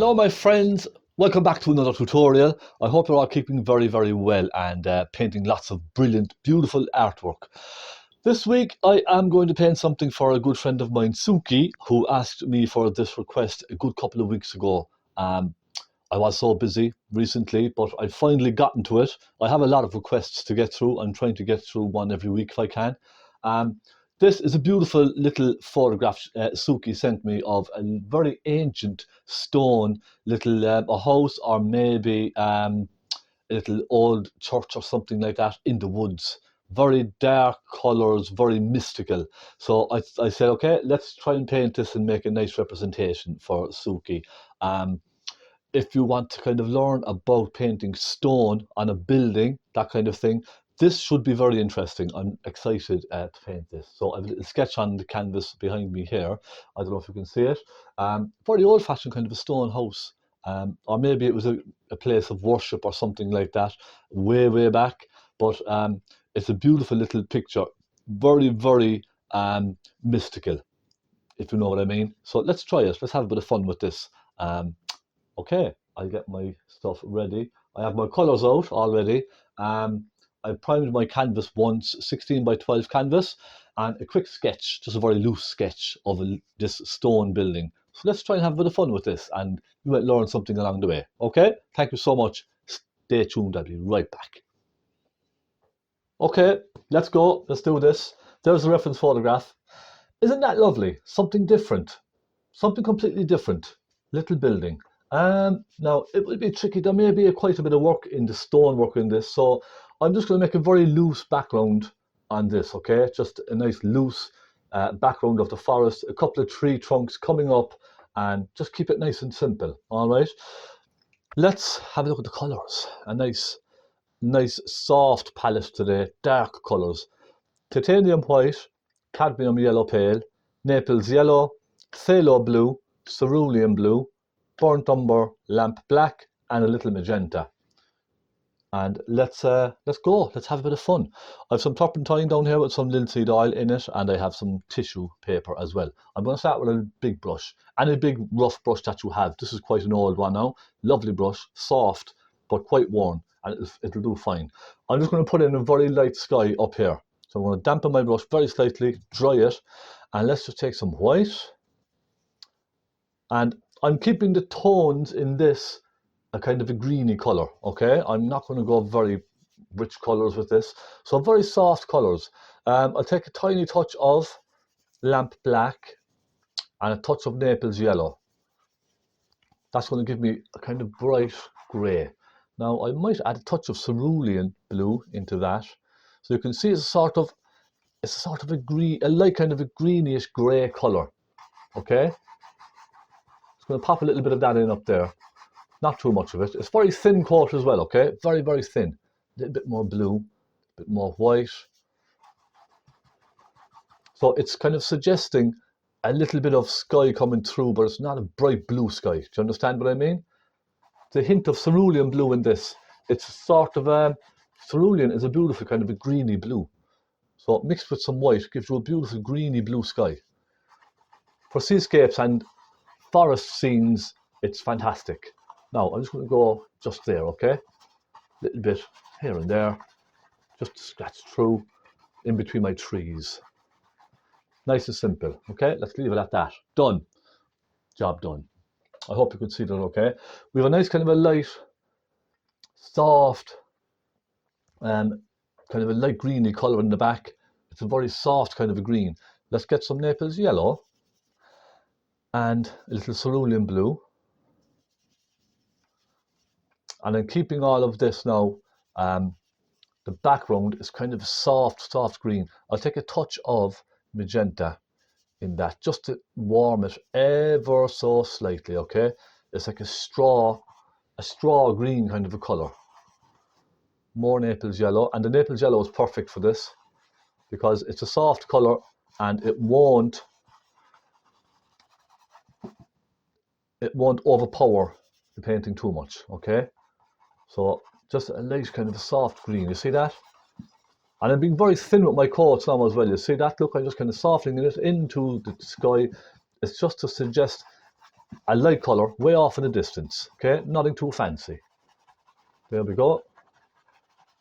Hello my friends, welcome back to another tutorial. I hope you're all keeping very well and painting lots of brilliant, beautiful artwork. This week I am going to paint something for a good friend of mine, Suki, who asked me for this request a good couple of weeks ago. I was so busy recently, but I finally gotten to it. I have a lot of requests to get through. I'm trying to get through one every week if I can. This is a beautiful little photograph Suki sent me of a very ancient stone little a house, or maybe a little old church or something like that in the woods. Very dark colours, very mystical. So I said, okay, let's try and paint this and make a nice representation for Suki. If you want to kind of learn about painting stone on a building, that kind of thing, this should be very interesting. I'm excited to paint this. So I have a little sketch on the canvas behind me here. I don't know if you can see it. Very old-fashioned kind of a stone house. Or maybe it was a place of worship or something like that, way back. But it's a beautiful little picture. Very mystical, if you know what I mean. So let's try it. Let's have a bit of fun with this. Okay, I'll get my stuff ready. I have my colours out already. I primed my canvas once, 16 by 12 canvas, and a quick sketch, just a very loose sketch of this stone building. So let's try and have a bit of fun with this, and you might learn something along the way. Okay, thank you so much. Stay tuned, I'll be right back. Okay, let's go. Let's do this. There's the reference photograph. Isn't that lovely? Something different. Something completely different. Little building. Now, it will be tricky. There may be quite a bit of work in the stone work in this, so I'm just going to make a very loose background on this, okay? Just a nice loose background of the forest, a couple of tree trunks coming up, and just keep it nice and simple, all right? Let's have a look at the colours. A nice soft palette today, dark colours. Titanium white, cadmium yellow pale, Naples yellow, phaylo blue, cerulean blue, burnt umber, lamp black, and a little magenta. And let's go. Let's have a bit of fun. I have some turpentine down here with some linseed oil in it, and I have some tissue paper as well. I'm going to start with a big brush, and a big rough brush that you have. This is quite an old one now. Lovely brush, soft, but quite worn, and it'll do fine. I'm just going to put in a very light sky up here. So I'm going to dampen my brush very slightly, dry it, and let's just take some white. And I'm keeping the tones in this a kind of a greeny colour, okay? I'm not going to go very rich colours with this. So very soft colours. I'll take a tiny touch of lamp black and a touch of Naples yellow. That's going to give me a kind of bright grey. Now I might add a touch of cerulean blue into that. So you can see it's a sort of a light kind of a greenish grey colour, okay? Just going to pop a little bit of that in up there. Not too much of it. It's very thin coat as well, okay? Very thin. A little bit more blue, a bit more white. So it's kind of suggesting a little bit of sky coming through, but it's not a bright blue sky. Do you understand what I mean? The hint of cerulean blue in this. It's sort of cerulean is a beautiful kind of a greeny blue. So mixed with some white gives you a beautiful greeny blue sky. For seascapes and forest scenes, it's fantastic. Now, I'm just going to go just there, okay? A little bit here and there, just to scratch through in between my trees. Nice and simple, okay? Let's leave it at that. Done. Job done. I hope you can see that okay. We have a nice kind of a light, soft, kind of a light greeny colour in the back. It's a very soft kind of a green. Let's get some Naples yellow and a little cerulean blue. And then keeping all of this now, the background is kind of a soft green. I'll take a touch of magenta in that, just to warm it ever so slightly, okay? It's like a straw green kind of a colour. More Naples yellow, and the Naples yellow is perfect for this because it's a soft colour and it won't overpower the painting too much, okay? So just a light kind of a soft green, you see that? And I'm being very thin with my coats now as well. You see that? Look, I'm just kind of softening it into the sky. It's just to suggest a light colour way off in the distance, okay? Nothing too fancy. There we go.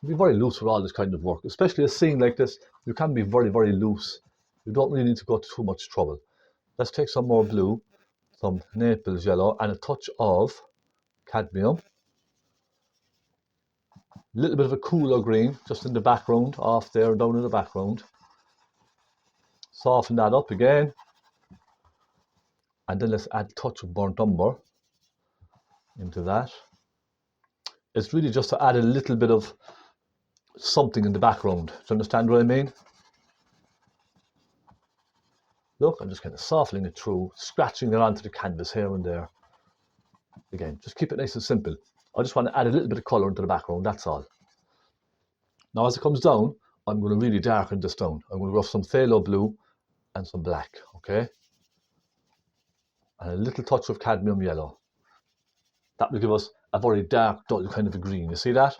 Be very loose with all this kind of work, especially a scene like this. You can be very, very loose. You don't really need to go to too much trouble. Let's take some more blue, some Naples yellow, and a touch of cadmium. A little bit of a cooler green, just in the background, off there, down in the background. Soften that up again. And then let's add a touch of burnt umber into that. It's really just to add a little bit of something in the background. Do you understand what I mean? Look, I'm just kind of softening it through, scratching it onto the canvas here and there. Again, just keep it nice and simple. I just want to add a little bit of colour into the background, that's all. Now as it comes down, I'm going to really darken this down. I'm going to go for some phthalo blue and some black, okay? And a little touch of cadmium yellow. That will give us a very dark, dull kind of a green. You see that?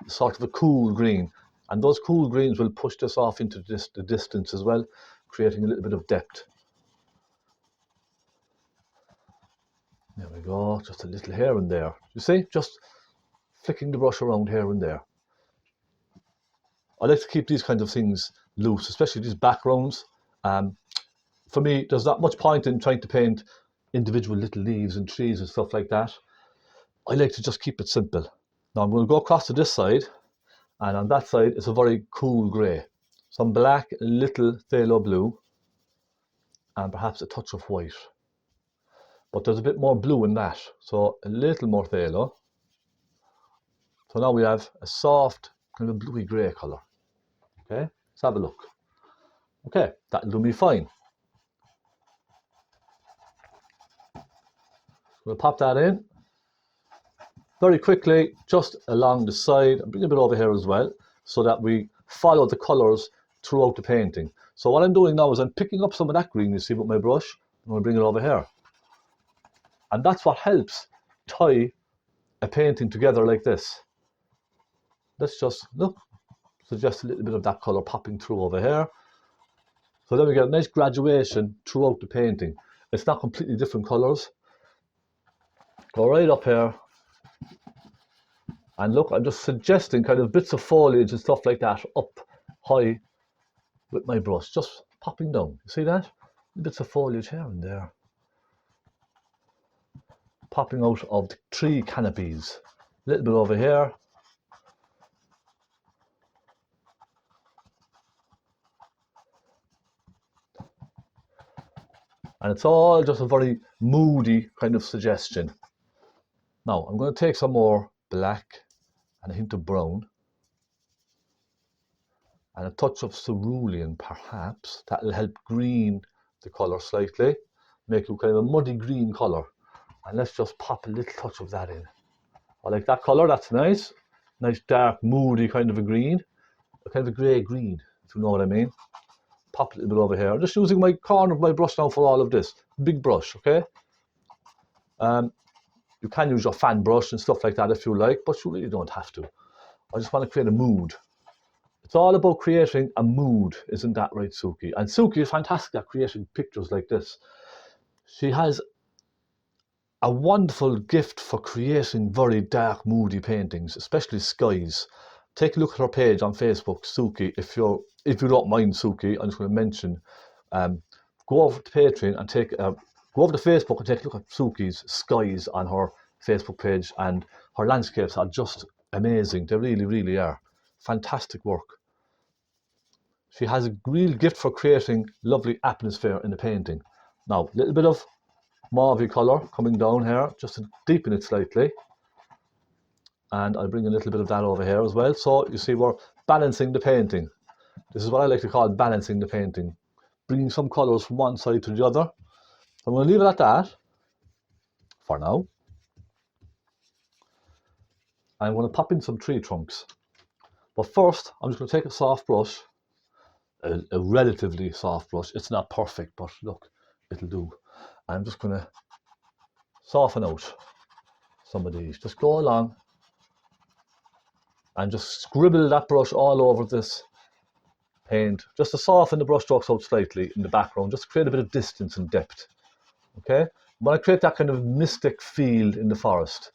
Sort of a cool green. And those cool greens will push this off into the distance as well, creating a little bit of depth. There we go, just a little here and there. You see, just flicking the brush around here and there. I like to keep these kinds of things loose, especially these backgrounds. For me, there's not much point in trying to paint individual little leaves and trees and stuff like that. I like to just keep it simple. Now I'm going to go across to this side, and on that side it's a very cool grey. Some black, a little phthalo blue, and perhaps a touch of white. But there's a bit more blue in that, so a little more phthalo. So now we have a soft, kind of bluey grey colour. Okay, let's have a look. Okay, that'll do me fine. We'll pop that in very quickly, just along the side, and bring a bit over here as well, so that we follow the colours throughout the painting. So what I'm doing now is I'm picking up some of that green you see with my brush, and I'll bring it over here. And that's what helps tie a painting together like this. Let's just look, suggest a little bit of that colour popping through over here. So then we get a nice graduation throughout the painting. It's not completely different colours. Go right up here. And look, I'm just suggesting kind of bits of foliage and stuff like that up high with my brush, just popping down. You see that? Bits of foliage here and there. Popping out of the tree canopies. A little bit over here. And it's all just a very moody kind of suggestion. Now, I'm going to take some more black and a hint of brown. And a touch of cerulean, perhaps. That will help green the colour slightly. Make it kind of a muddy green colour. And let's just pop a little touch of that in. I like that colour, that's nice. Nice dark, moody kind of a green. A kind of a grey green, if you know what I mean. Pop a little bit over here. I'm just using my corner of my brush now for all of this. Big brush, okay? You can use your fan brush and stuff like that if you like, but you really don't have to. I just want to create a mood. It's all about creating a mood, isn't that right, Suki? And Suki is fantastic at creating pictures like this. She has a wonderful gift for creating very dark, moody paintings, especially skies. Take a look at her page on Facebook, Suki. If you don't mind, Suki, I'm just going to mention, go over to Patreon and go over to Facebook and take a look at Suki's skies on her Facebook page, and her landscapes are just amazing. They really, really are. Fantastic work. She has a real gift for creating lovely atmosphere in the painting. Now, a little bit of mauve colour coming down here, just to deepen it slightly. And I'll bring a little bit of that over here as well. So you see, we're balancing the painting. This is what I like to call balancing the painting. Bringing some colours from one side to the other. I'm going to leave it at that for now. I'm going to pop in some tree trunks. But first, I'm just going to take a soft brush, a relatively soft brush. It's not perfect, but look, it'll do. I'm just going to soften out some of these. Just go along and just scribble that brush all over this paint, just to soften the brush strokes out slightly in the background, just to create a bit of distance and depth. Okay, But I create that kind of mystic feel in the forest.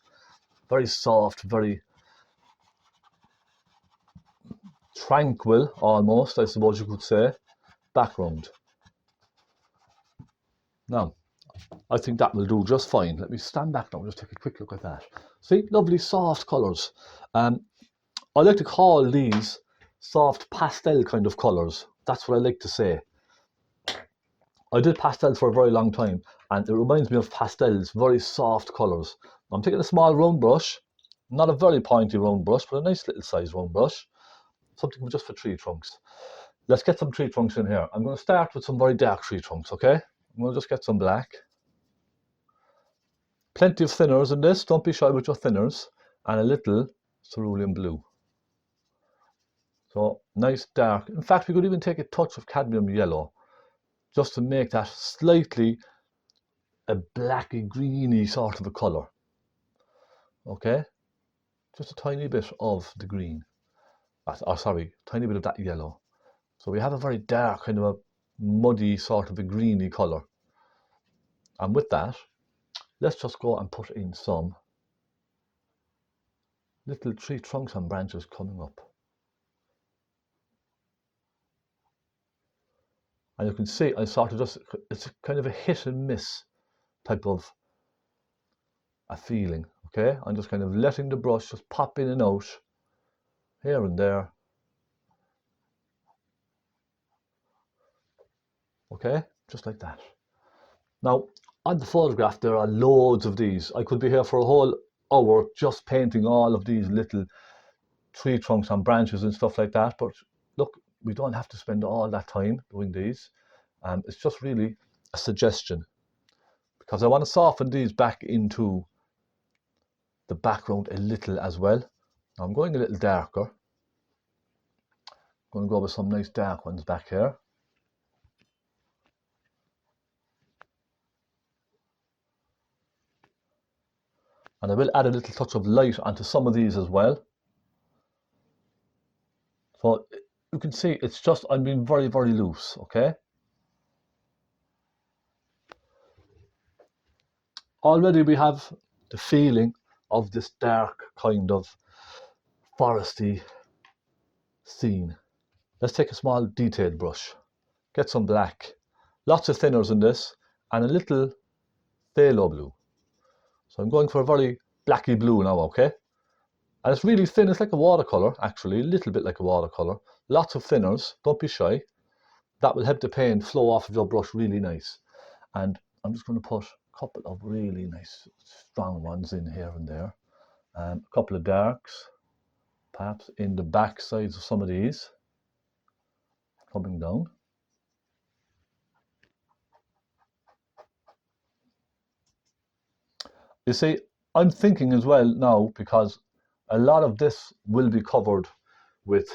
Very soft, very tranquil, almost, I suppose you could say, background. Now, I think that will do just fine. Let me stand back now and just take a quick look at that. See, lovely soft colours. I like to call these soft pastel kind of colours. That's what I like to say. I did pastels for a very long time, and it reminds me of pastels, very soft colours. I'm taking a small round brush, not a very pointy round brush, but a nice little size round brush, something just for tree trunks. Let's get some tree trunks in here. I'm going to start with some very dark tree trunks, okay? I'm going to just get some black. Plenty of thinners in this, don't be shy with your thinners, and a little cerulean blue. So nice dark. In fact, we could even take a touch of cadmium yellow just to make that slightly a blacky greeny sort of a colour. Okay, just a tiny bit of the green. Oh, sorry, tiny bit of that yellow. So we have a very dark kind of a muddy sort of a greeny colour. And with that, let's just go and put in some little tree trunks and branches coming up. And you can see I sort of just, it's kind of a hit and miss type of a feeling, okay? I'm just kind of letting the brush just pop in and out here and there. Okay, just like that. Now, on the photograph, there are loads of these. I could be here for a whole hour just painting all of these little tree trunks and branches and stuff like that. But look, we don't have to spend all that time doing these. It's just really a suggestion because I want to soften these back into the background a little as well. I'm going a little darker. I'm going to go with some nice dark ones back here. And I will add a little touch of light onto some of these as well. So you can see it's just, I'm being very, very loose, okay? Already we have the feeling of this dark kind of foresty scene. Let's take a small detailed brush, get some black, lots of thinners in this, and a little phaylo blue. So I'm going for a very blacky blue now, okay? And it's really thin, it's like a watercolour actually, a little bit like a watercolour. Lots of thinners, don't be shy. That will help the paint flow off of your brush really nice. And I'm just going to put a couple of really nice strong ones in here and there. A couple of darks, perhaps in the back sides of some of these, coming down. You see, I'm thinking as well now, because a lot of this will be covered with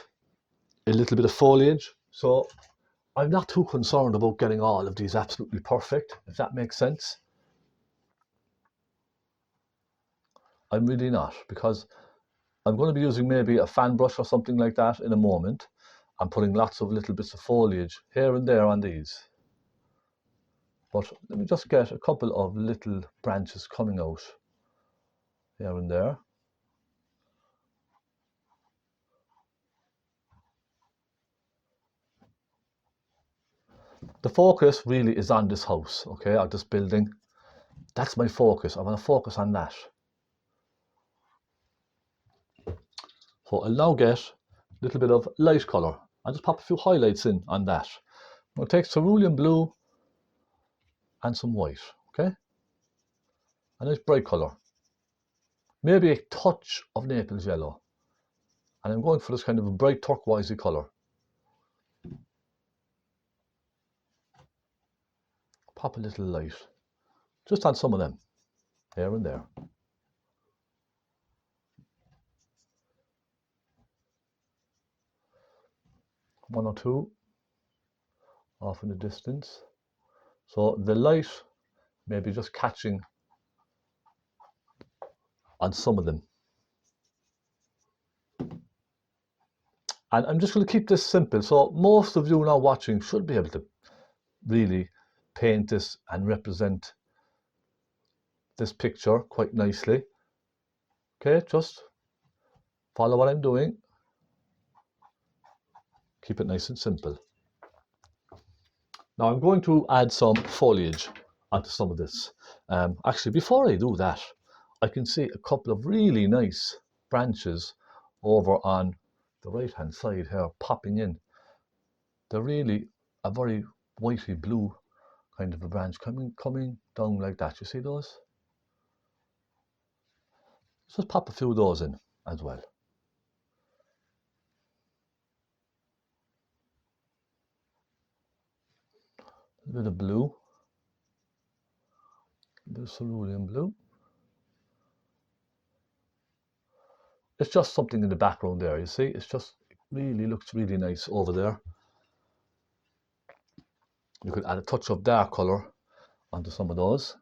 a little bit of foliage. So I'm not too concerned about getting all of these absolutely perfect, if that makes sense. I'm really not, because I'm going to be using maybe a fan brush or something like that in a moment. I'm putting lots of little bits of foliage here and there on these. But let me just get a couple of little branches coming out here and there. The focus really is on this house, okay, or this building. That's my focus. I want to focus on that. So I'll now get a little bit of light colour. I'll just pop a few highlights in on that. I'll take cerulean blue and some white, okay? A nice bright colour. Maybe a touch of Naples yellow. And I'm going for this kind of a bright turquoisey colour. Pop a little light. Just on some of them. Here and there. One or two off in the distance. So the light may be just catching on some of them. And I'm just going to keep this simple. So most of you now watching should be able to really paint this and represent this picture quite nicely. Okay, just follow what I'm doing. Keep it nice and simple. Now I'm going to add some foliage onto some of this. Actually, before I do that, I can see a couple of really nice branches over on the right hand side here popping in. They're really a very whitey blue kind of a branch coming down like that. You see those? Let's just pop a few of those in as well. A bit of blue, a bit of cerulean blue. It's just something in the background there, you see? It's just, it really looks really nice over there. You could add a touch of dark colour onto some of those.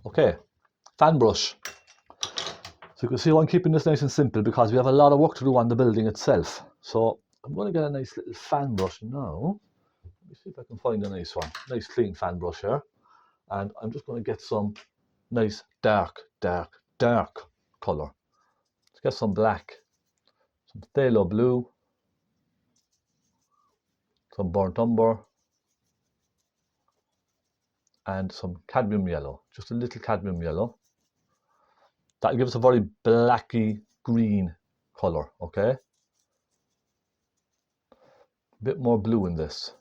Okay, fan brush. So you can see I'm keeping this nice and simple because we have a lot of work to do on the building itself. So I'm going to get a nice little fan brush now. Let me see if I can find a nice one. Nice clean fan brush here. And I'm just going to get some nice dark colour. Let's get some black, some phthalo blue, some burnt umber, and some cadmium yellow. Just a little cadmium yellow. That'll give us a very blacky green colour, okay? A bit more blue in this.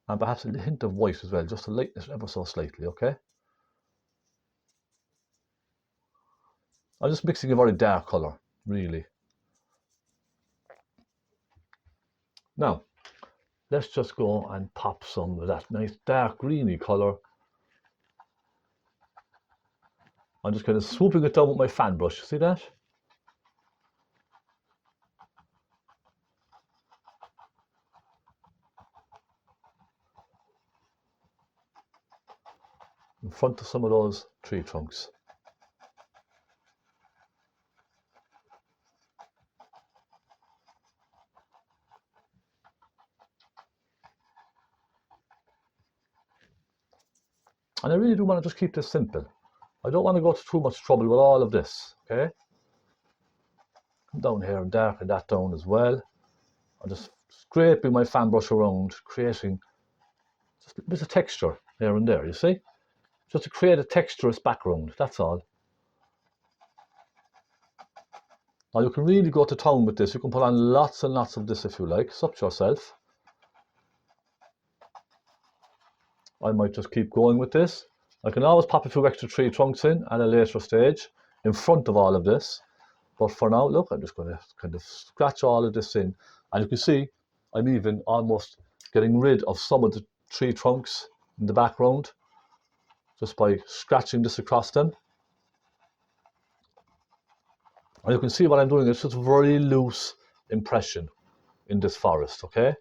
And perhaps a hint of white as well, just to lighten it ever so slightly, okay? I'm just mixing a very dark colour, really. Now, let's just go and pop some of that nice dark greeny colour. I'm just kind of swooping it down with my fan brush, see that? In front of some of those tree trunks. And I really do want to just keep this simple. I don't want to go to too much trouble with all of this, okay? Come down here and darken that down as well. I'm just scraping my fan brush around, creating just a bit of texture here and there, you see? Just to create a texturous background, that's all. Now you can really go to town with this. You can put on lots and lots of this if you like. It's up to yourself. I might just keep going with this. I can always pop a few extra tree trunks in at a later stage in front of all of this. But for now, look, I'm just going to kind of scratch all of this in. And you can see I'm even almost getting rid of some of the tree trunks in the background just by scratching this across them. And you can see what I'm doing. It's just a very loose impression in this forest, okay?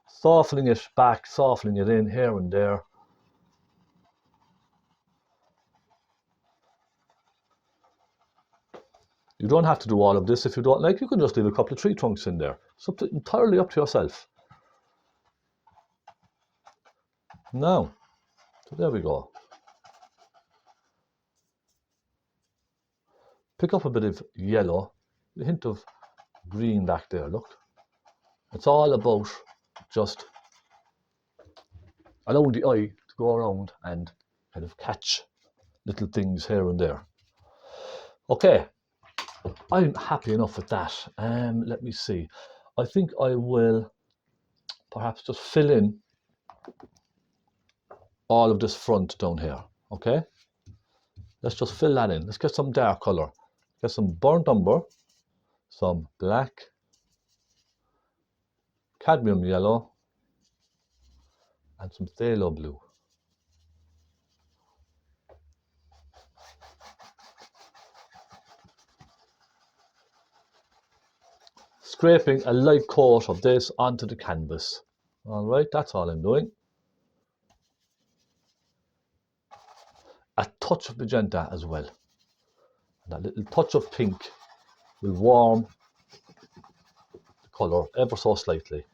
Softening it back, softening it in here and there. You don't have to do all of this if you don't like. You can just leave a couple of tree trunks in there. It's entirely up to yourself. Now, so there we go. Pick up a bit of yellow, a hint of green back there, look. It's all about just allowing the eye to go around and kind of catch little things here and there. Okay, I'm happy enough with that. Let me see. I think I will perhaps just fill in all of this front down here, okay? Let's just fill that in. Let's get some dark colour. Get some burnt umber, some black, cadmium yellow, and some phthalo blue. Scraping a light coat of this onto the canvas, All right, that's all I'm doing. A touch of magenta as well. And that little touch of pink will warm the colour ever so slightly.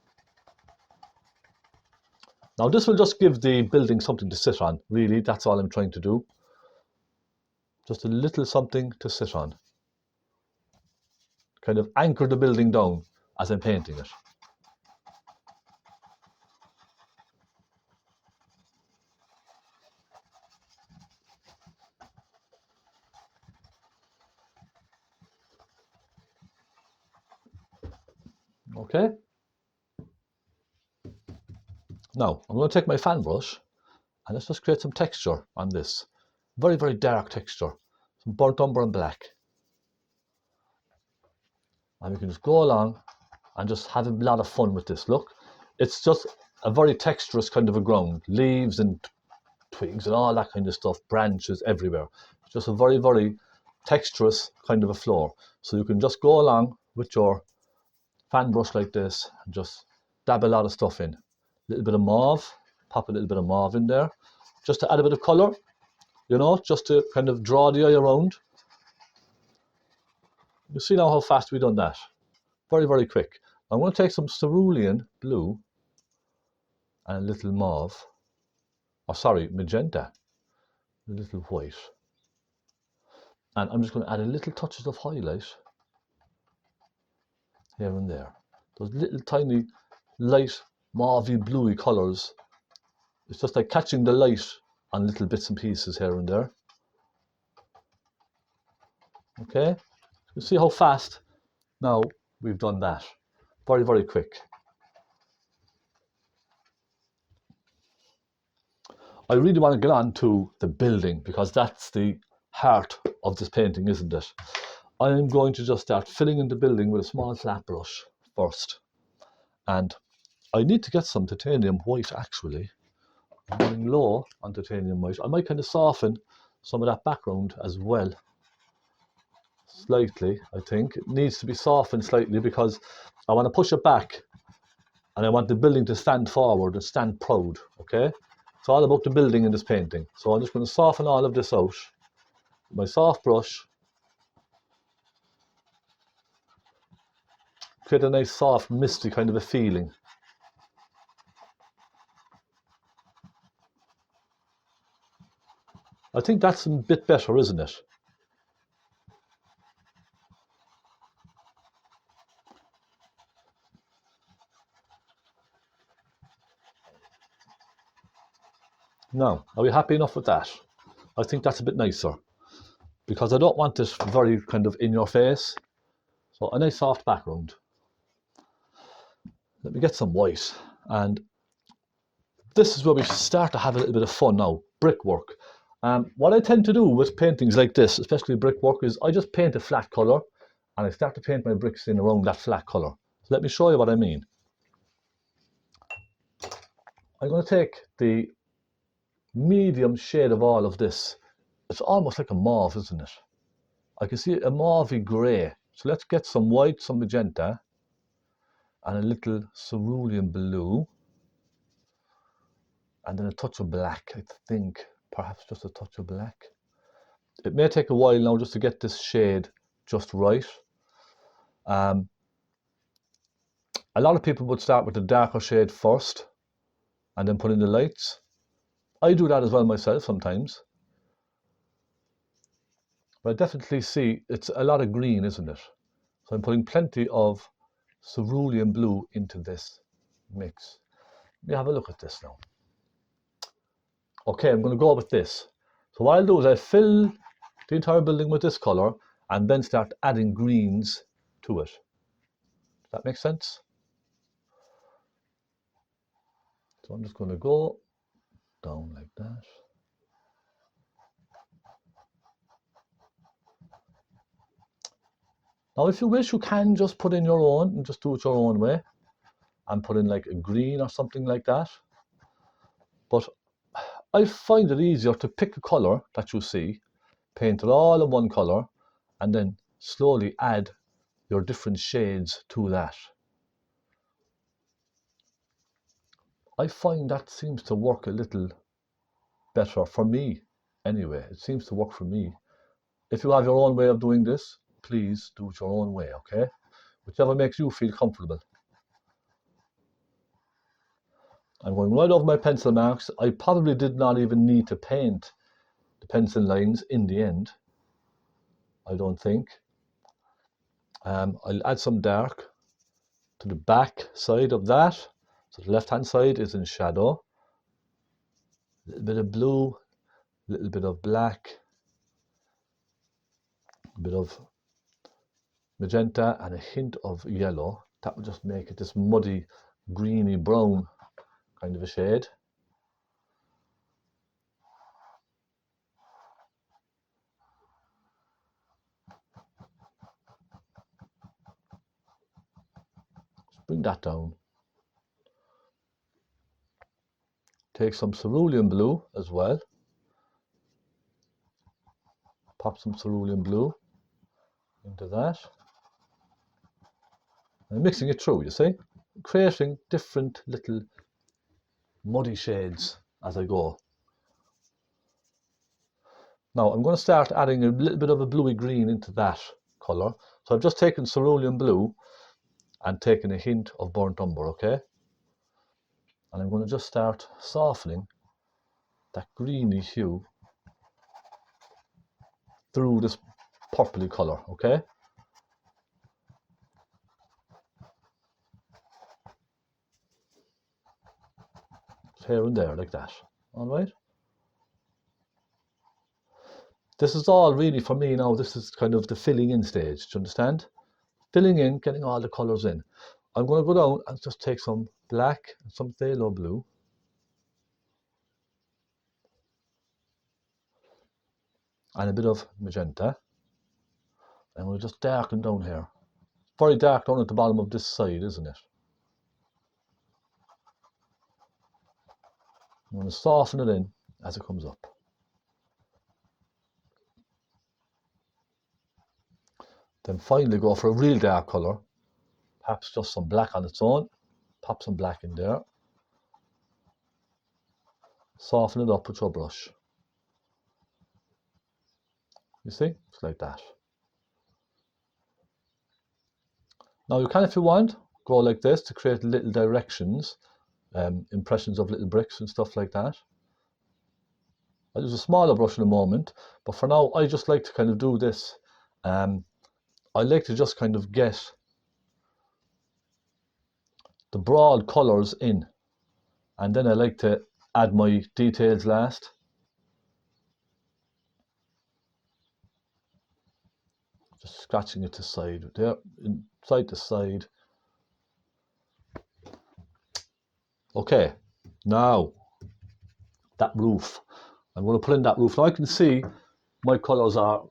Now this will just give the building something to sit on, really, that's all I'm trying to do. Just a little something to sit on. Kind of anchor the building down as I'm painting it. Okay. Now I'm going to take my fan brush and let's just create some texture on this. Very, very dark texture. Some burnt umber and black. And we can just go along and just have a lot of fun with this. Look, it's just a very texturous kind of a ground. Leaves and twigs and all that kind of stuff, branches everywhere. It's just a very, very texturous kind of a floor. So you can just go along with your fan brush like this and just dab a lot of stuff in. A little bit of mauve, pop a little bit of mauve in there, just to add a bit of colour, you know, just to kind of draw the eye around. You see now how fast we've done that. Very, very quick. I'm going to take some cerulean blue and a little mauve, or sorry, magenta, a little white. And I'm just going to add a little touches of highlight here and there. Those little tiny light mauvey bluey colours. It's just like catching the light on little bits and pieces here and there. Okay, you see how fast now we've done that. Very, very quick. I really want to get on to the building because that's the heart of this painting, isn't it? I'm going to just start filling in the building with a small flat brush first. And I need to get some titanium white actually. I'm going low on titanium white. I might kind of soften some of that background as well. Slightly, I think. It needs to be softened slightly because I want to push it back and I want the building to stand forward and stand proud, okay? It's all about the building in this painting. So I'm just going to soften all of this out with my soft brush. Create a nice soft, misty kind of a feeling. I think that's a bit better, isn't it? Now, are we happy enough with that? I think that's a bit nicer because I don't want it very kind of in your face. So a nice soft background. Let me get some white, and this is where we start to have a little bit of fun now, brickwork. What I tend to do with paintings like this, especially brickwork, is I just paint a flat colour and I start to paint my bricks in around that flat colour. So let me show you what I mean. I'm going to take the medium shade of all of this. It's almost like a mauve, isn't it? I can see a mauvey grey. So let's get some white, some magenta, and a little cerulean blue. And then a touch of black, I think. Perhaps just a touch of black. It may take a while now just to get this shade just right. A lot of people would start with the darker shade first and then put in the lights. I do that as well myself sometimes. But I definitely see it's a lot of green, isn't it? So I'm putting plenty of cerulean blue into this mix. Let me have a look at this now. Okay, I'm going to go with this. So what I'll do is I'll fill the entire building with this colour and then start adding greens to it. Does that make sense? So I'm just going to go down like that. Now if you wish, you can just put in your own and just do it your own way and put in like a green or something like that. But I find it easier to pick a colour that you see, paint it all in one colour, and then slowly add your different shades to that. I find that seems to work a little better for me anyway. It seems to work for me. If you have your own way of doing this, please do it your own way, okay? Whichever makes you feel comfortable. I'm going right over my pencil marks. I probably did not even need to paint the pencil lines in the end. I don't think. I'll add some dark to the back side of that. So the left hand side is in shadow. A little bit of blue, a little bit of black, a bit of magenta and a hint of yellow. That will just make it this muddy, greeny brown kind of a shade. Just bring that down. Take some cerulean blue as well. Pop some cerulean blue into that. And mixing it through, you see? Creating different little muddy shades as I go. Now I'm going to start adding a little bit of a bluey green into that colour. So I've just taken cerulean blue and taken a hint of burnt umber, okay? And I'm going to just start softening that greeny hue through this purpley colour, okay? Here and there like that, all right? This is all really for me now, this is kind of the filling in stage, do you understand? Filling in, getting all the colours in. I'm going to go down and just take some black and some phthalo blue. And a bit of magenta. And we'll just darken down here. Very dark down at the bottom of this side, isn't it? I'm going to soften it in as it comes up. Then finally go for a real dark colour. Perhaps just some black on its own. Pop some black in there. Soften it up with your brush. You see? It's like that. Now you can, if you want, go like this to create little directions, impressions of little bricks and stuff like that. I'll use a smaller brush in a moment, but for now I just like to kind of do this. I like to just kind of get the broad colours in, and then I like to add my details last. Just scratching it to side there, side to side. Okay, now that roof. I'm going to put in that roof. Now I can see my colours are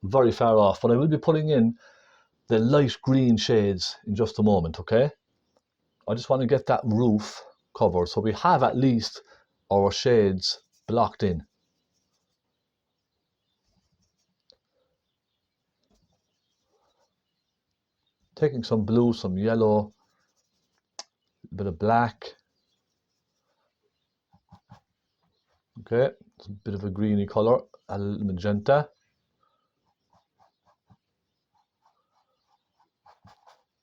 very far off, but I will be putting in the light green shades in just a moment, okay? I just want to get that roof covered so we have at least our shades blocked in. Taking some blue, some yellow, a bit of black. Okay, it's a bit of a greeny colour, a little magenta.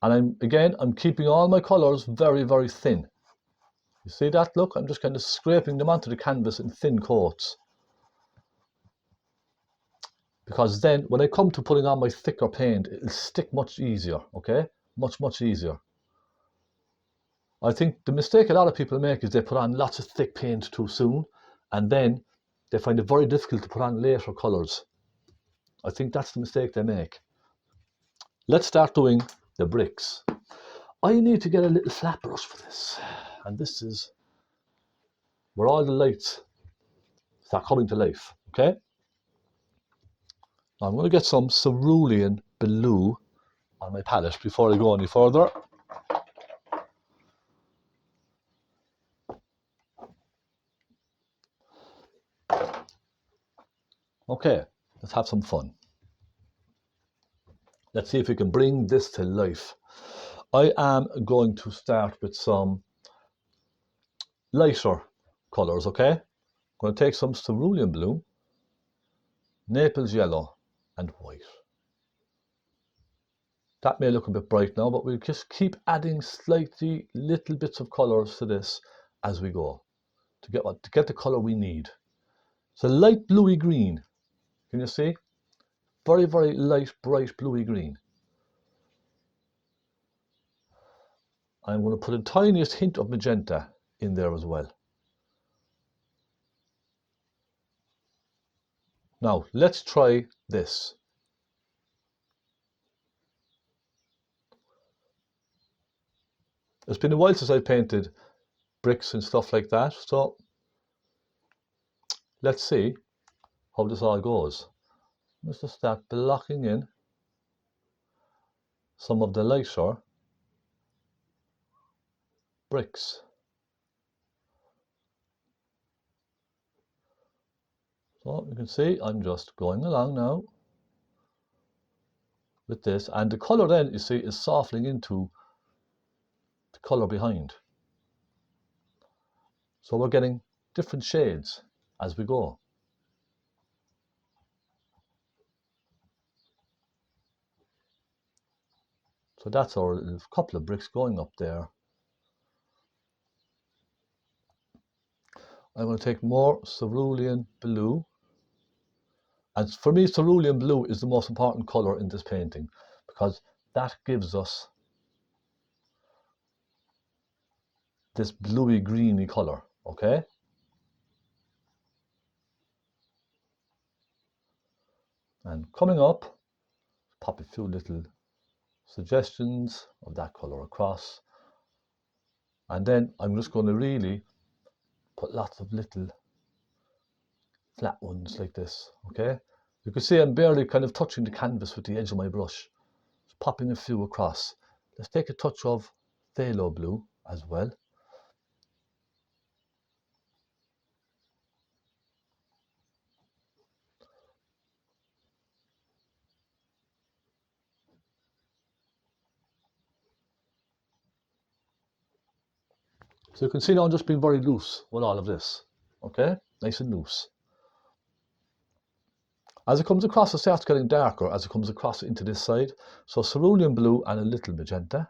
And I'm keeping all my colours very, very thin. You see that? Look, I'm just kind of scraping them onto the canvas in thin coats. Because then when I come to putting on my thicker paint, it'll stick much easier, okay? Much, much easier. I think the mistake a lot of people make is they put on lots of thick paint too soon, and then they find it very difficult to put on later colours. I think that's the mistake they make. Let's start doing the bricks. I need to get a little flat brush for this, and this is where all the lights start coming to life, okay? Now I'm going to get some cerulean blue on my palette before I go any further. Okay, let's have some fun. Let's see if we can bring this to life. I am going to start with some lighter colours, okay? I'm going to take some cerulean blue, Naples yellow and white. That may look a bit bright now, but we'll just keep adding slightly little bits of colours to this as we go to get the colour we need. It's a light bluey green. Can you see? Very, very light, bright bluey green. I'm going to put a tiniest hint of magenta in there as well. Now, let's try this. It's been a while since I painted bricks and stuff like that, so let's see how this all goes. Let's just start blocking in some of the lighter bricks. So you can see I'm just going along now with this, and the colour then, you see, is softening into the colour behind. So we're getting different shades as we go. So that's our couple of bricks going up there. I'm going to take more cerulean blue. And for me, cerulean blue is the most important colour in this painting because that gives us this bluey greeny colour, okay? And coming up, pop a few little suggestions of that colour across. And then I'm just going to really put lots of little flat ones like this, okay? You can see I'm barely kind of touching the canvas with the edge of my brush. Just popping a few across. Let's take a touch of phaylo blue as well. So you can see now I'm just being very loose with all of this, okay? Nice and loose. As it comes across, it starts getting darker as it comes across into this side. So cerulean blue and a little magenta.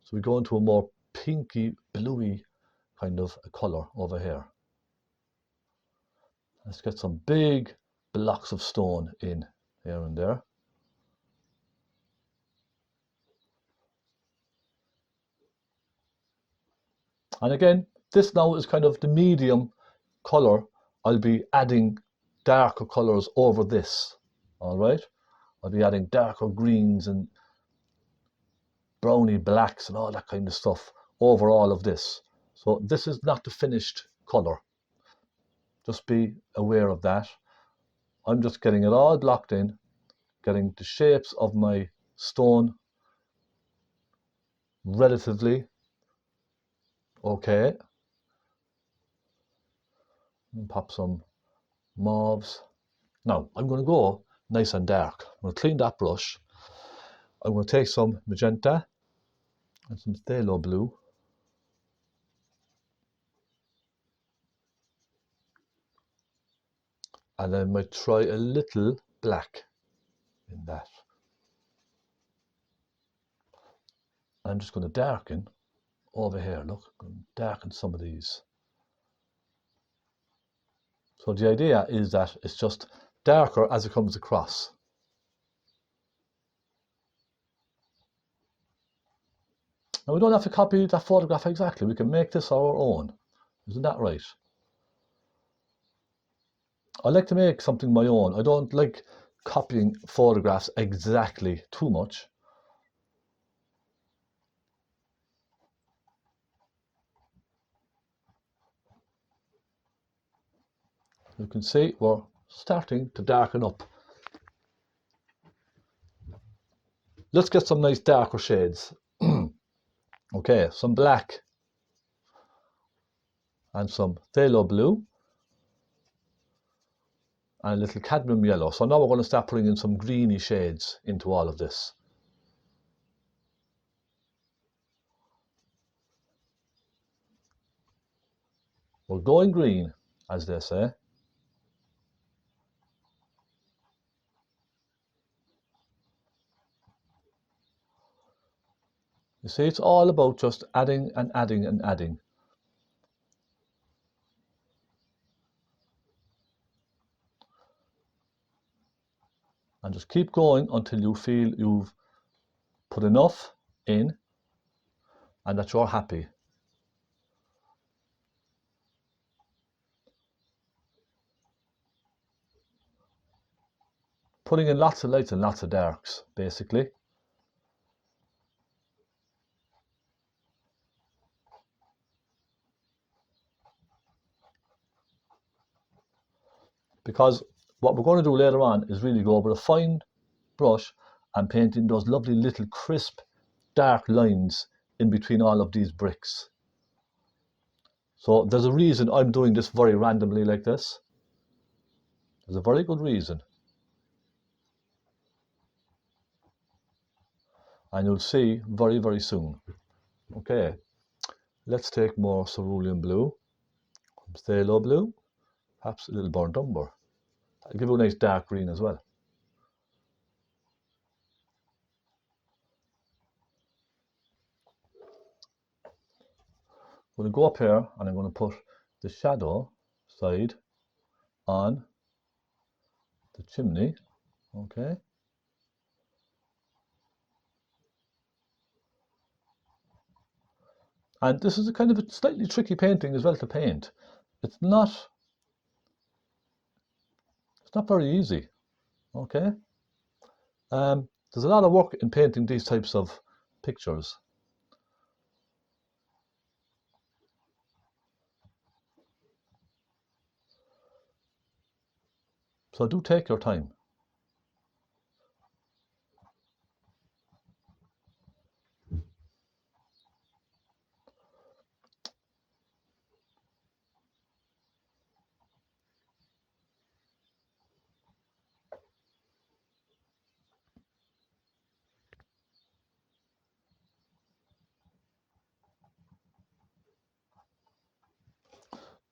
So we go into a more pinky, bluey kind of a colour over here. Let's get some big blocks of stone in here and there. And again, this now is kind of the medium colour. I'll be adding darker colours over this, all right? I'll be adding darker greens and browny blacks and all that kind of stuff over all of this. So this is not the finished colour. Just be aware of that. I'm just getting it all blocked in, getting the shapes of my stone relatively okay. And pop some mauves. Now I'm going to go nice and dark. I'm going to clean that brush. I'm going to take some magenta and some phthalo blue. And I might try a little black in that. I'm just going to darken over here. Look, I'm going to darken some of these. So the idea is that it's just darker as it comes across. Now we don't have to copy that photograph exactly. We can make this our own. Isn't that right? I like to make something my own. I don't like copying photographs exactly too much. You can see we're starting to darken up. Let's get some nice darker shades. Okay, some black and some phthalo blue and a little cadmium yellow. So now we're going to start putting in some greeny shades into all of this. We're going green, as they say. You see, it's all about just adding and adding and adding. And just keep going until you feel you've put enough in and that you're happy. Putting in lots of lights and lots of darks, basically. Because what we're going to do later on is really go over a fine brush and painting those lovely little crisp dark lines in between all of these bricks. So there's a reason I'm doing this very randomly like this. There's a very good reason. And you'll see very, very soon. Okay, let's take more cerulean blue, phthalo blue, perhaps a little burnt umber. I'll give you a nice dark green as well. I'm going to go up here and I'm going to put the shadow side on the chimney. Okay. And this is a kind of a slightly tricky painting as well to paint. It's not very easy. Okay. There's a lot of work in painting these types of pictures. So do take your time.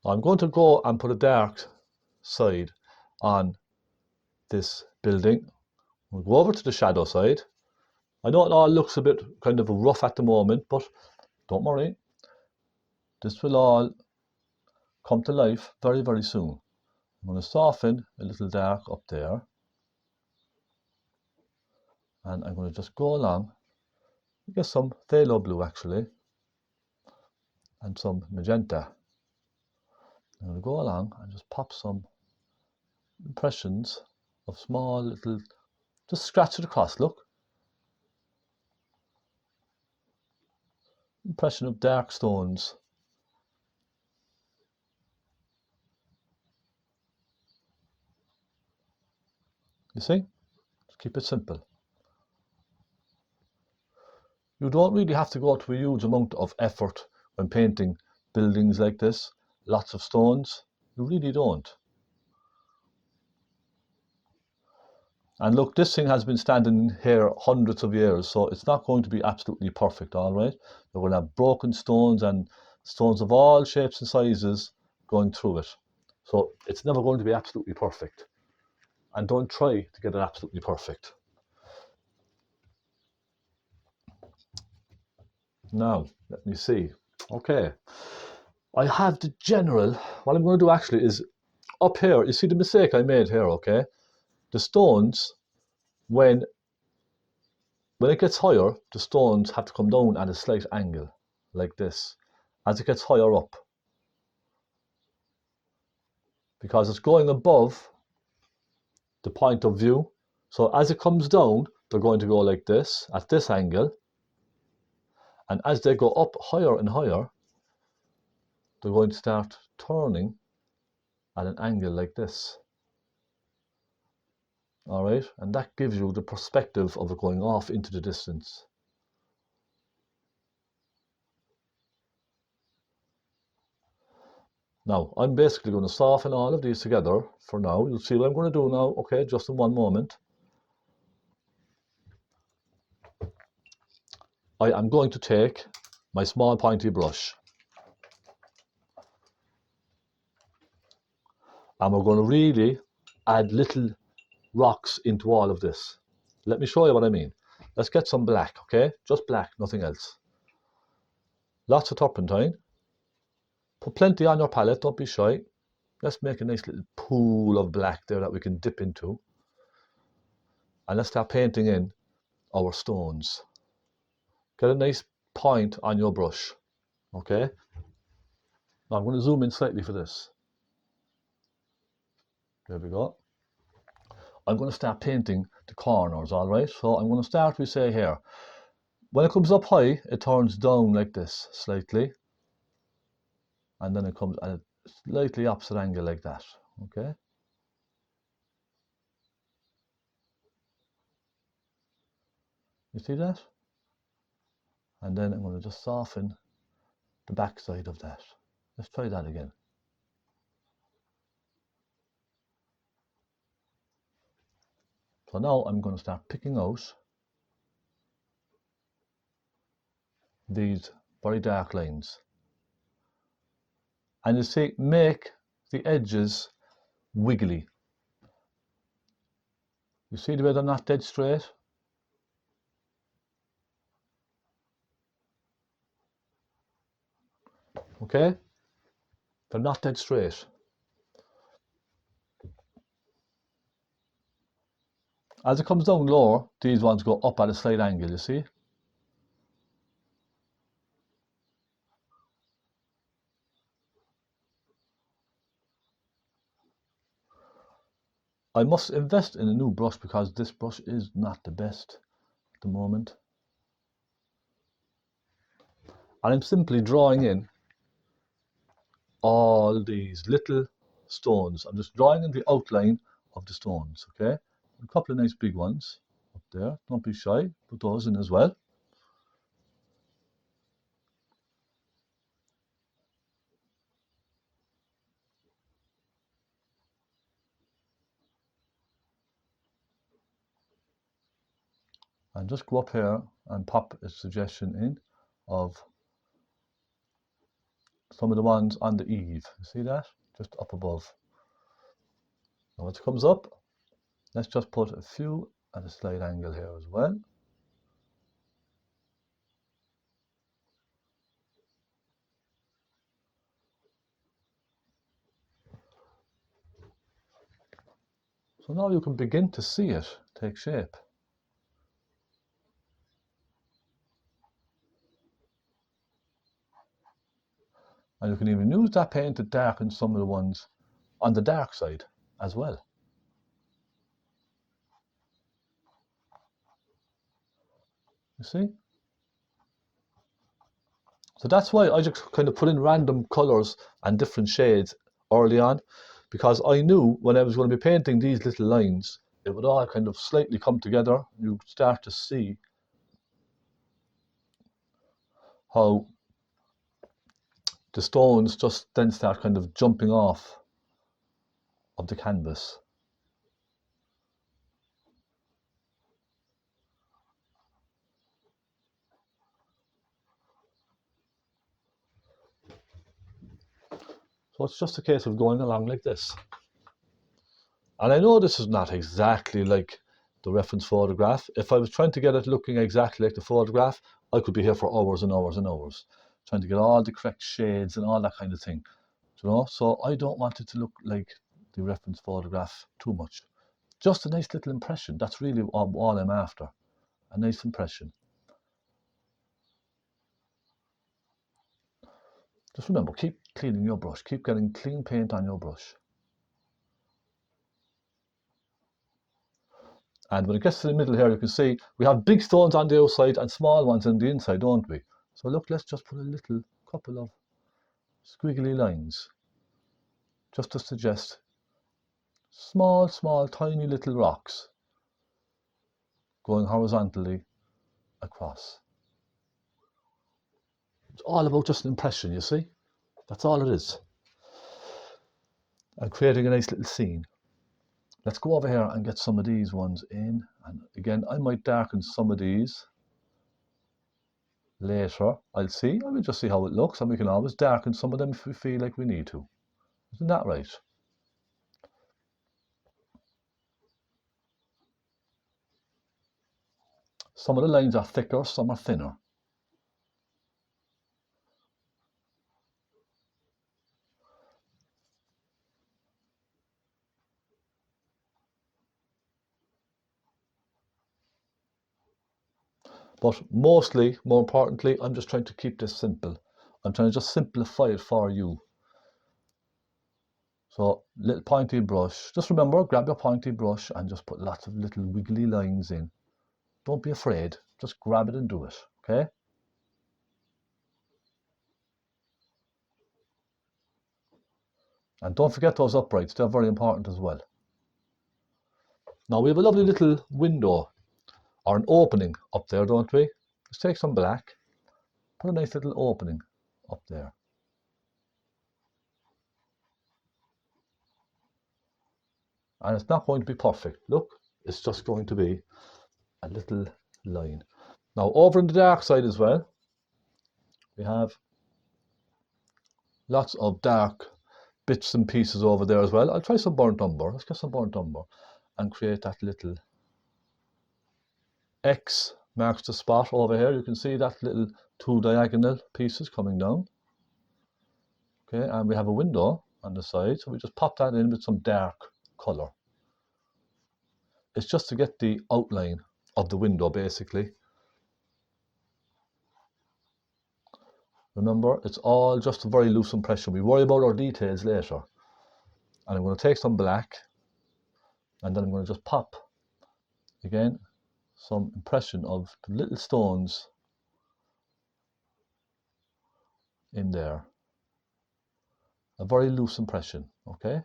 I'm going to go and put a dark side on this building. We'll go over to the shadow side. I know it all looks a bit kind of rough at the moment, but don't worry. This will all come to life very, very soon. I'm going to soften a little dark up there. And I'm going to just go along, get some phthalo blue actually, and some magenta. I'm going to go along and just pop some impressions of small little, just scratch it across, look. Impression of dark stones. You see? Just keep it simple. You don't really have to go to a huge amount of effort when painting buildings like this. Lots of stones. You really don't. And look, this thing has been standing here hundreds of years, so it's not going to be absolutely perfect, all right? You're going to have broken stones and stones of all shapes and sizes going through it. So it's never going to be absolutely perfect. And don't try to get it absolutely perfect. Now, let me see. Okay. I have the general, what I'm going to do actually is up here, you see the mistake I made here, okay? The stones, when it gets higher, the stones have to come down at a slight angle, like this, as it gets higher up. Because it's going above the point of view. So as it comes down, they're going to go like this, at this angle. And as they go up higher and higher, they're going to start turning at an angle like this. All right, and that gives you the perspective of it going off into the distance. Now, I'm basically going to soften all of these together for now. You'll see what I'm going to do now, okay, just in one moment. I am going to take my small pointy brush. And we're going to really add little rocks into all of this. Let me show you what I mean. Let's get some black, okay? Just black, nothing else. Lots of turpentine. Put plenty on your palette, don't be shy. Let's make a nice little pool of black there that we can dip into. And let's start painting in our stones. Get a nice point on your brush, okay? Now I'm going to zoom in slightly for this. There we go. I'm going to start painting the corners, all right? So I'm going to start, we say here, when it comes up high, it turns down like this, slightly. And then it comes at a slightly opposite angle like that, okay? You see that? And then I'm going to just soften the back side of that. Let's try that again. So now I'm going to start picking out these very dark lines. And you see, make the edges wiggly. You see the way they're not dead straight? Okay? They're not dead straight. As it comes down lower, these ones go up at a slight angle, you see? I must invest in a new brush because this brush is not the best at the moment. And I'm simply drawing in all these little stones. I'm just drawing in the outline of the stones, okay? A couple of nice big ones up there. Don't be shy, put those in as well. And just go up here and pop a suggestion in of some of the ones on the eave. You see that? Just up above. Now once it comes up, let's just put a few at a slight angle here as well. So now you can begin to see it take shape. And you can even use that paint to darken some of the ones on the dark side as well. You see? So that's why I just kind of put in random colours and different shades early on, because I knew when I was going to be painting these little lines, it would all kind of slightly come together. You start to see how the stones just then start kind of jumping off of the canvas. So it's just a case of going along like this. And I know this is not exactly like the reference photograph. If I was trying to get it looking exactly like the photograph, I could be here for hours and hours and hours, trying to get all the correct shades and all that kind of thing. You know, so I don't want it to look like the reference photograph too much. Just a nice little impression. That's really all I'm after. A nice impression. Just remember, keep cleaning your brush. Keep getting clean paint on your brush. And when it gets to the middle here, you can see we have big stones on the outside and small ones on the inside, don't we? So look, let's just put a little couple of squiggly lines just to suggest small, tiny little rocks going horizontally across. It's all about just an impression, you see? That's all it is. And creating a nice little scene. Let's go over here and get some of these ones in. And again, I might darken some of these later. I'll see. I will just see how it looks, and we can always darken some of them if we feel like we need to. Isn't that right? Some of the lines are thicker, some are thinner. But mostly, more importantly, I'm just trying to keep this simple. I'm trying to just simplify it for you. So, little pointy brush. Just remember, grab your pointy brush and just put lots of little wiggly lines in. Don't be afraid. Just grab it and do it, okay? And don't forget those uprights. They're very important as well. Now, we have a lovely little window or an opening up there, don't we? Let's take some black. Put a nice little opening up there. And it's not going to be perfect. Look, it's just going to be a little line. Now, over on the dark side as well, we have lots of dark bits and pieces over there as well. I'll try some burnt umber. Let's get some burnt umber and create that little X marks the spot over here. You can see that little two diagonal pieces coming down. Okay, and we have a window on the side, so we just pop that in with some dark color. It's just to get the outline of the window, basically. Remember, it's all just a very loose impression. We worry about our details later. And I'm going to take some black, and then I'm going to just pop, again, some impression of the little stones in there. A very loose impression, okay?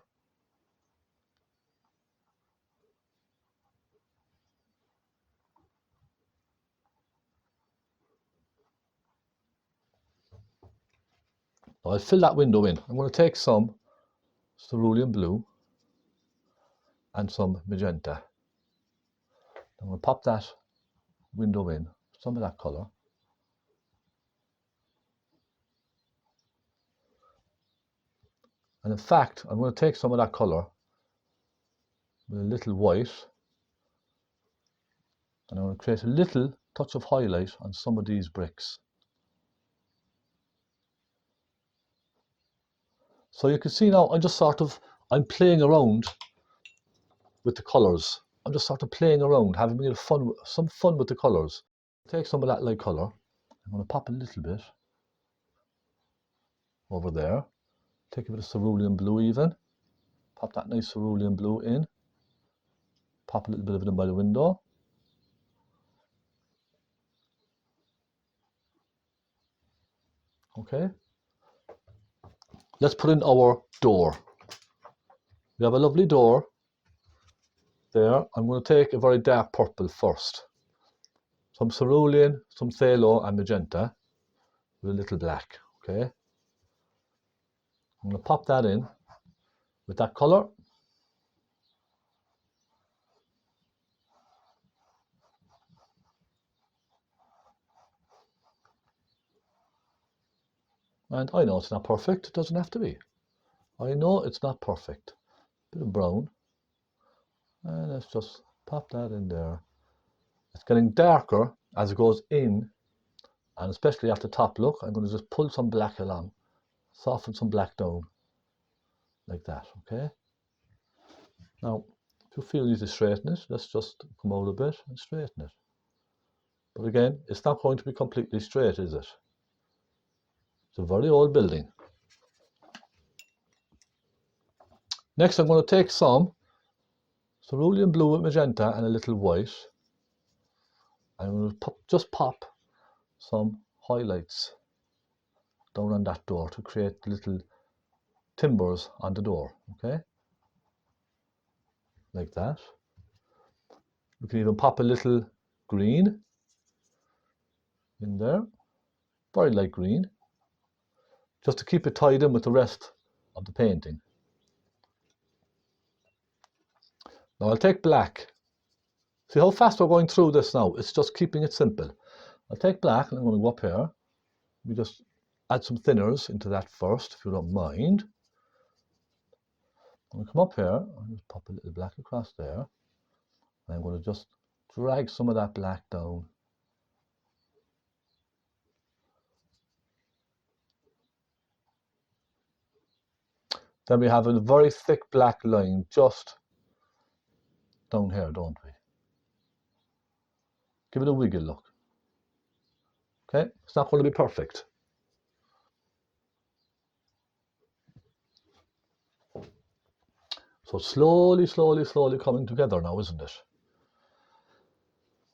Now I'll fill that window in. I'm going to take some cerulean blue and some magenta. I'm going to pop that window in, some of that colour. And in fact, I'm going to take some of that colour with a little white, and I'm going to create a little touch of highlight on some of these bricks. So you can see now I'm playing around with the colours. I'm just sort of playing around, having some fun with the colours. Take some of that light colour. I'm going to pop a little bit over there. Take a bit of cerulean blue even. Pop that nice cerulean blue in. Pop a little bit of it in by the window. Okay. Let's put in our door. We have a lovely door there. I'm going to take a very dark purple first. Some cerulean, some phaylo and magenta with a little black. Okay. I'm going to pop that in with that colour. And I know it's not perfect. It doesn't have to be. I know it's not perfect. Bit of brown. And let's just pop that in there. It's getting darker as it goes in, and especially at the top. Look, I'm going to just pull some black along, soften some black down, like that, okay? Now, if you feel you need to straighten it, let's just come out a bit and straighten it. But again, it's not going to be completely straight, is it? It's a very old building. Next, I'm going to take some cerulean blue with magenta and a little white. I'm going to just pop some highlights down on that door to create little timbers on the door, okay? Like that. We can even pop a little green in there, very light green, just to keep it tied in with the rest of the painting. Now I'll take black. See how fast we're going through this now? It's just keeping it simple. I'll take black and I'm going to go up here. We just add some thinners into that first, if you don't mind. I'm going to come up here and just pop a little black across there. And I'm going to just drag some of that black down Then we have a very thick black line just down here, don't we? Give it a wiggle look. Okay, it's not going to be perfect. So slowly, slowly, slowly coming together now, isn't it?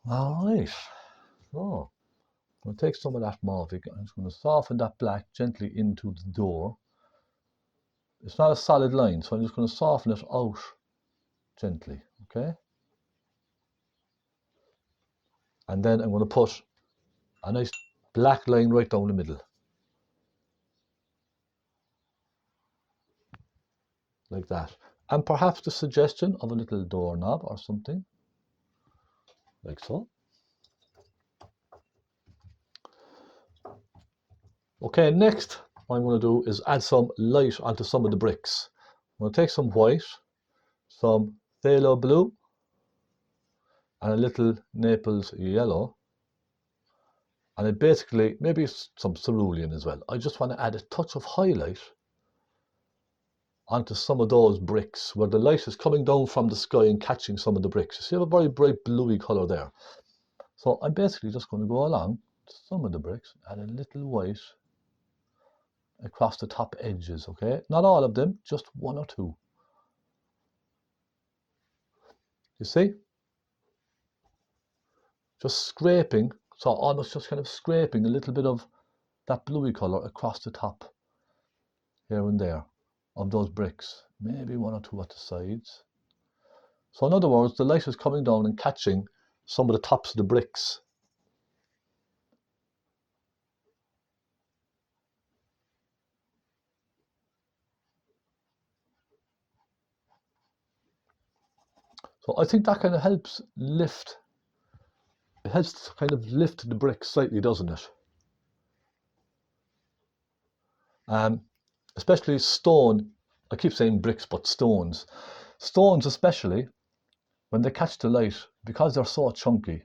All right. So I'm going to take some of that mauve. I'm just going to soften that black gently into the door. It's not a solid line, so I'm just going to soften it out gently, okay? And then I'm going to put a nice black line right down the middle. Like that. And perhaps the suggestion of a little doorknob or something. Like so. Okay, next what I'm going to do is add some light onto some of the bricks. I'm going to take some white, some phaylo blue, and a little Naples yellow. And it basically, maybe some cerulean as well. I just want to add a touch of highlight onto some of those bricks where the light is coming down from the sky and catching some of the bricks. You see, I have a very bright bluey colour there. So I'm basically just going to go along some of the bricks, add a little white across the top edges, okay? Not all of them, just one or two. You see? Just scraping, so almost just kind of scraping a little bit of that bluey colour across the top, here and there, of those bricks. Maybe one or two at the sides. So in other words, the light is coming down and catching some of the tops of the bricks. So I think that kind of helps lift, it helps to kind of lift the brick slightly, doesn't it? Especially stone, I keep saying bricks, but stones. Stones especially, when they catch the light, because they're so chunky,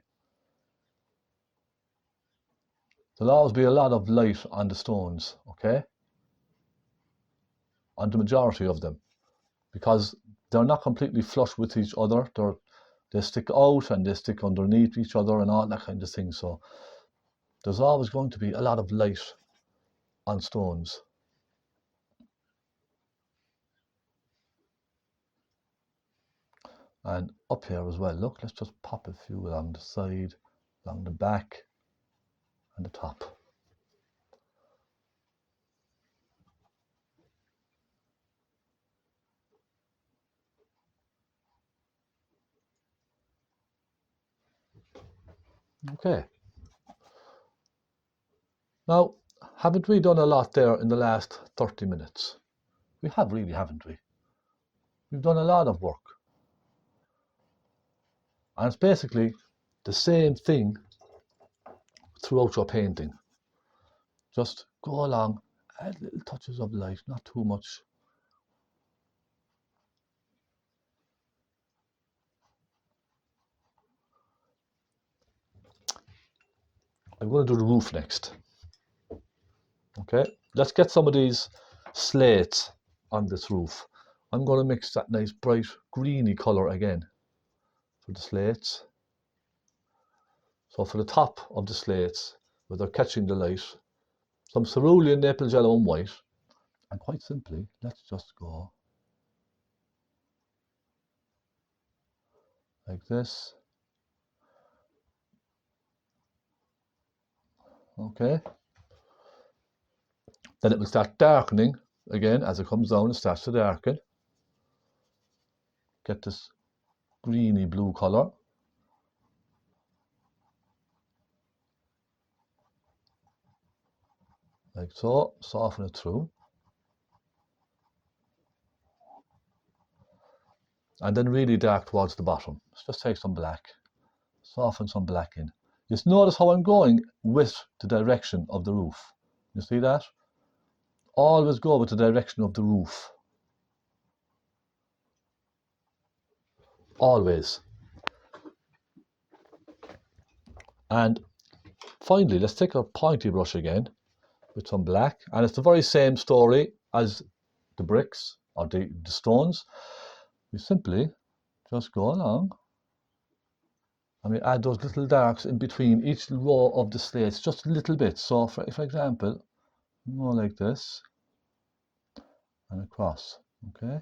there'll always be a lot of light on the stones, okay? On the majority of them, because they're not completely flush with each other. They stick out and they stick underneath each other and all that kind of thing. So there's always going to be a lot of light on stones. And up here as well, look, let's just pop a few along the side, along the back and the top. Okay. Now, haven't we done a lot there in the last 30 minutes? We have really, haven't we? We've done a lot of work. And it's basically the same thing throughout your painting. Just go along, add little touches of light, not too much. I'm going to do the roof next. Okay, let's get some of these slates on this roof. I'm going to mix that nice bright greeny colour again for the slates. So for the top of the slates, where they're catching the light, some cerulean, Naples yellow and white. And quite simply, let's just go like this. Okay. Then it will start darkening again as it comes down. It starts to darken. Get this greeny blue colour. Like so. Soften it through. And then really dark towards the bottom. Let's just take some black. Soften some black in. Just notice how I'm going with the direction of the roof. You see that? Always go with the direction of the roof. Always. And finally, let's take our pointy brush again with some black. And it's the very same story as the bricks. or the stones, we simply just go along and we add those little darks in between each row of the slates, just a little bit. So for example, more like this and across, okay?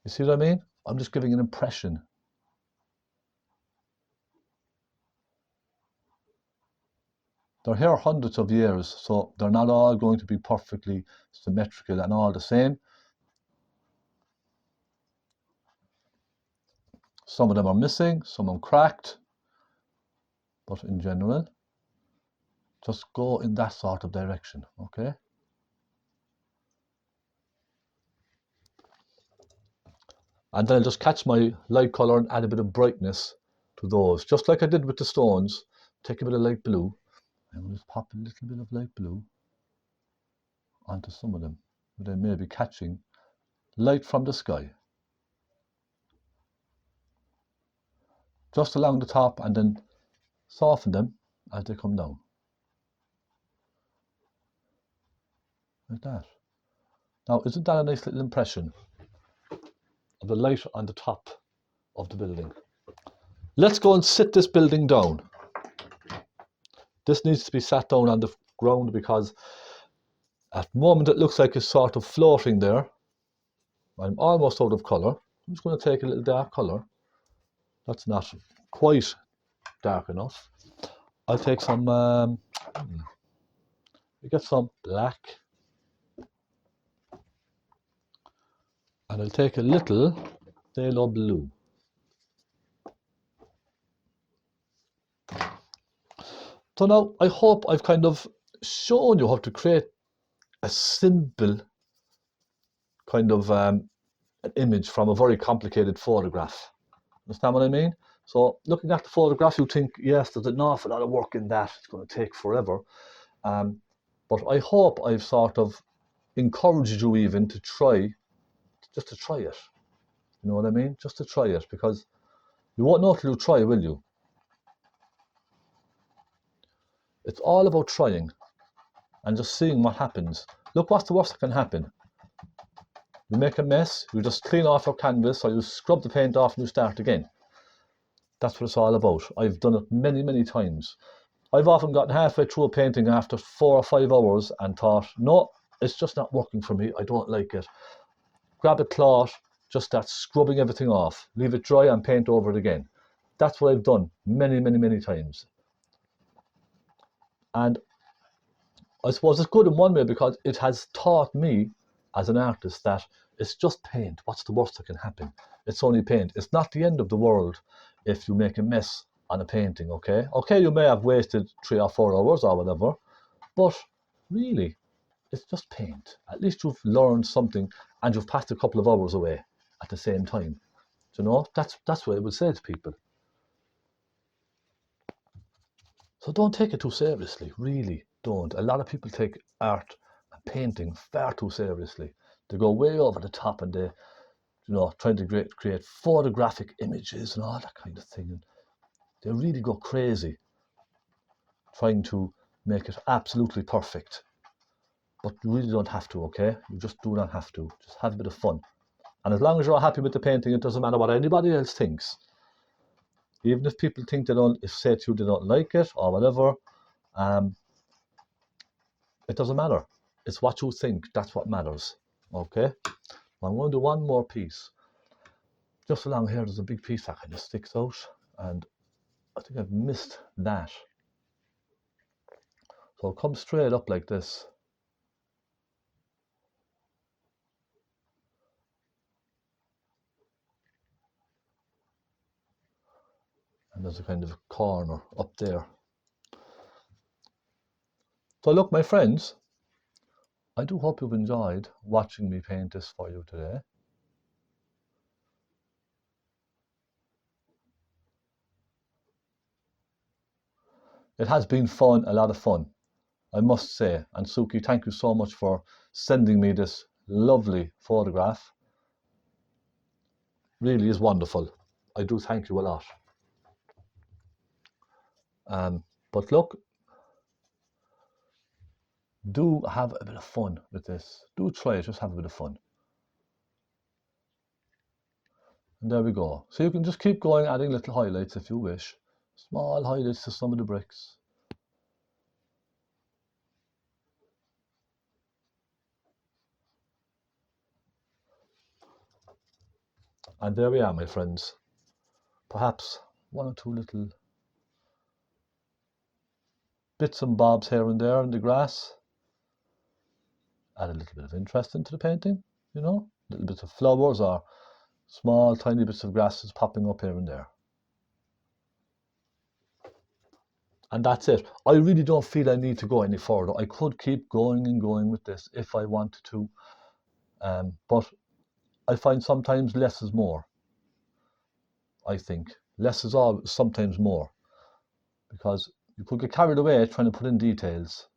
You see what I mean? I'm just giving an impression. They're here hundreds of years, so they're not all going to be perfectly symmetrical and all the same. Some of them are missing, some are cracked, but in general, just go in that sort of direction, okay? And then I'll just catch my light colour and add a bit of brightness to those, just like I did with the stones. Take a bit of light blue, and we'll just pop a little bit of light blue onto some of them. They may be catching light from the sky. Just along the top, and then soften them as they come down. Like that. Now, isn't that a nice little impression of the light on the top of the building? Let's go and sit this building down. This needs to be sat down on the ground because at the moment it looks like it's sort of floating there. I'm almost out of colour. I'm just going to take a little dark colour. That's not quite dark enough. I'll take some, get some black. And I'll take a little phaylo blue. So now I hope I've kind of shown you how to create a simple kind of an image from a very complicated photograph. Understand what I mean? So looking at the photograph, you think, yes, there's an awful lot of work in that. It's going to take forever. But I hope I've sort of encouraged you even to try, just to try it. You know what I mean? Just to try it, because you won't know till you try, will you? It's all about trying and just seeing what happens. Look, what's the worst that can happen? You make a mess, you just clean off your canvas, or you scrub the paint off and you start again. That's what it's all about. I've done it many, many times. I've often gotten halfway through a painting after 4 or 5 hours and thought, no, it's just not working for me. I don't like it. Grab a cloth, just start scrubbing everything off, leave it dry and paint over it again. That's what I've done many, many, many times. And I suppose it's good in one way because it has taught me as an artist that it's just paint. What's the worst that can happen? It's only paint. It's not the end of the world if you make a mess on a painting, okay? Okay, you may have wasted 3 or 4 hours or whatever, but really, it's just paint. At least you've learned something and you've passed a couple of hours away at the same time. You know, that's what I would say to people. So don't take it too seriously, really don't. A lot of people take art and painting far too seriously. They go way over the top and they, trying to create photographic images and all that kind of thing. And they really go crazy trying to make it absolutely perfect. But you really don't have to, okay? You just do not have to. Just have a bit of fun. And as long as you're happy with the painting, it doesn't matter what anybody else thinks. Even if people think they don't, if say to you they don't like it or whatever, it doesn't matter. It's what you think. That's what matters. Okay? I'm going to do one more piece. Just along here, there's a big piece that kind of sticks out, and I think I've missed that. So I'll come straight up like this. And there's a kind of corner up there. So look, my friends, I do hope you've enjoyed watching me paint this for you today. It has been fun, a lot of fun, I must say. And Suki, thank you so much for sending me this lovely photograph. Really is wonderful. I do thank you a lot. But look, do have a bit of fun with this. Do try it, just have a bit of fun. And there we go. So you can just keep going, adding little highlights if you wish. Small highlights to some of the bricks. And there we are, my friends. Perhaps one or two little bits and bobs here and there in the grass. Add a little bit of interest into the painting, you know, little bits of flowers or small tiny bits of grasses popping up here and there. And that's it. I really don't feel I need to go any further. I could keep going and going with this if I wanted to, but I find sometimes less is more. I think less is sometimes more, because you could get carried away trying to put in details.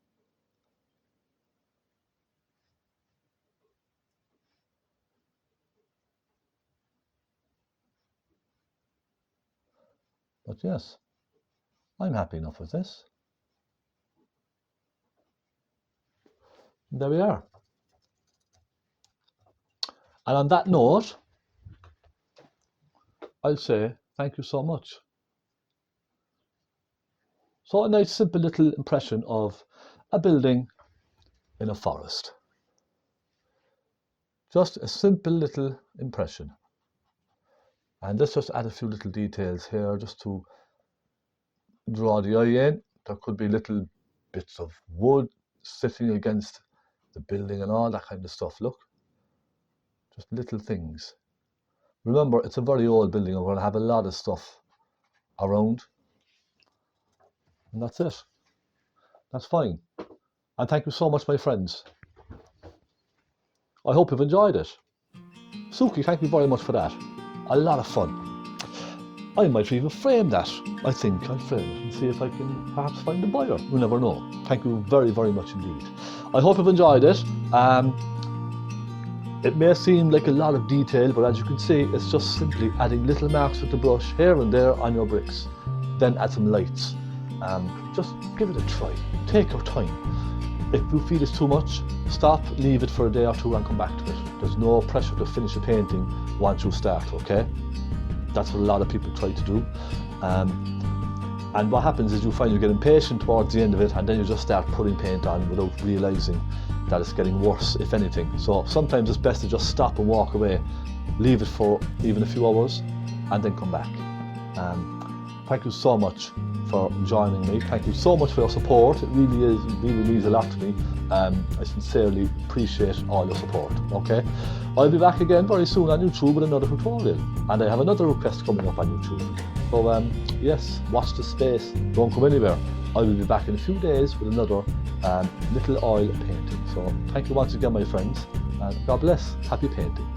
But yes, I'm happy enough with this. And there we are. And on that note, I'll say thank you so much. So a nice simple little impression of a building in a forest. Just a simple little impression. And let's just add a few little details here just to draw the eye in. There could be little bits of wood sitting against the building and all that kind of stuff. Look, just little things. Remember, it's a very old building. We're going to have a lot of stuff around. And that's it. That's fine. And thank you so much, my friends. I hope you've enjoyed it. Suki, thank you very much for that. A lot of fun. I might even frame that. I think I'll frame it and see if I can perhaps find a buyer. You never know. Thank you very, very much indeed. I hope you've enjoyed it. It may seem like a lot of detail, but as you can see, it's just simply adding little marks with the brush here and there on your bricks. Then add some lights. Just give it a try. Take your time. If you feel it's too much, stop, leave it for a day or two and come back to it. There's no pressure to finish a painting once you start, okay? That's what a lot of people try to do. And what happens is you find you get impatient towards the end of it, and then you just start putting paint on without realising that it's getting worse, if anything. So sometimes it's best to just stop and walk away, leave it for even a few hours, and then come back. Thank you so much for joining me. Thank you so much for your support. It really means a lot to me. I sincerely appreciate all your support. Okay, I'll be back again very soon on YouTube with another tutorial, and I have another request coming up on YouTube. So yes, watch the space. Don't go anywhere. I will be back in a few days with another little oil painting. So thank you once again, my friends, and God bless. Happy painting.